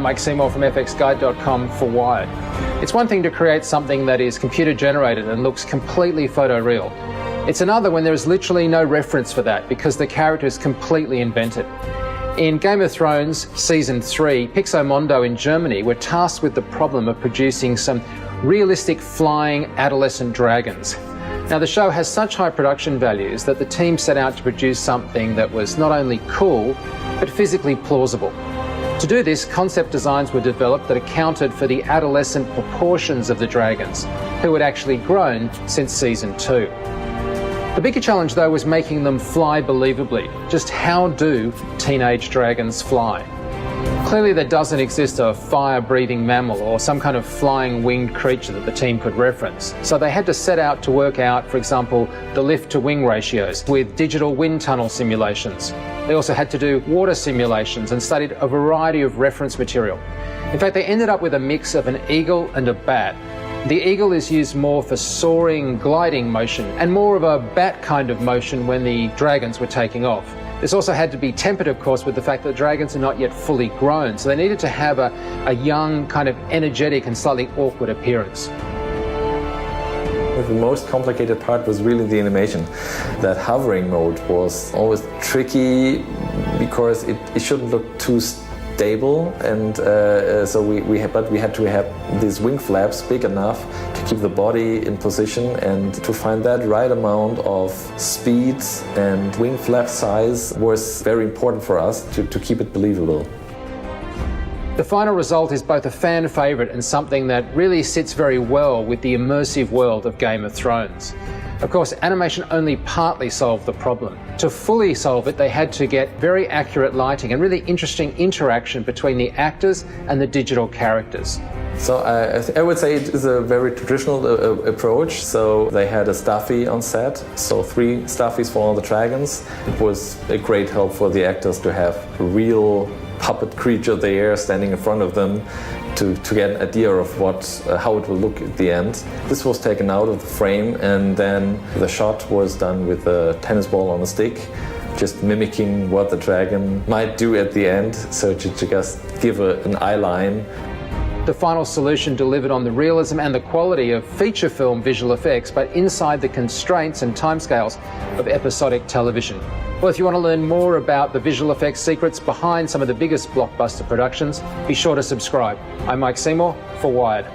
Mike Seymour from fxguide.com for Wired. It's one thing to create something that is computer generated and looks completely photoreal. It's another when there is literally no reference for that because the character is completely invented. In Game of Thrones Season 3, Pixomondo in Germany were tasked with the problem of producing some realistic flying adolescent dragons. Now, the show has such high production values that the team set out to produce something that was not only cool, but physically plausible. To do this, concept designs were developed that accounted for the adolescent proportions of the dragons, who had actually grown since Season 2. The bigger challenge, though, was making them fly believably. Just how do teenage dragons fly? Clearly there doesn't exist a fire-breathing mammal or some kind of flying winged creature that the team could reference. So they had to set out to work out, for example, the lift-to-wing ratios with digital wind tunnel simulations. They also had to do water simulations and studied a variety of reference material. In fact, they ended up with a mix of an eagle and a bat. The eagle is used more for soaring, gliding motion and more of a bat kind of motion when the dragons were taking off. This also had to be tempered, of course, with the fact that the dragons are not yet fully grown, so they needed to have a young, kind of energetic and slightly awkward appearance. The most complicated part was really the animation. That hovering mode was always tricky because it shouldn't look too stable, and so we had to have these wing flaps big enough to keep the body in position, and to find that right amount of speed and wing flap size was very important for us to keep it believable. The final result is both a fan favourite and something that really sits very well with the immersive world of Game of Thrones. Of course, animation only partly solved the problem. To fully solve it, they had to get very accurate lighting and really interesting interaction between the actors and the digital characters. So I would say it is a very traditional approach. So they had a staffy on set, so 3 staffies for all the dragons. It was a great help for the actors to have a real puppet creature there standing in front of them to get an idea of how it will look at the end. This was taken out of the frame, and then the shot was done with a tennis ball on a stick, just mimicking what the dragon might do at the end, so to just give an eye line. The final solution delivered on the realism and the quality of feature film visual effects, but inside the constraints and timescales of episodic television. Well, if you want to learn more about the visual effects secrets behind some of the biggest blockbuster productions, be sure to subscribe. I'm Mike Seymour for Wired.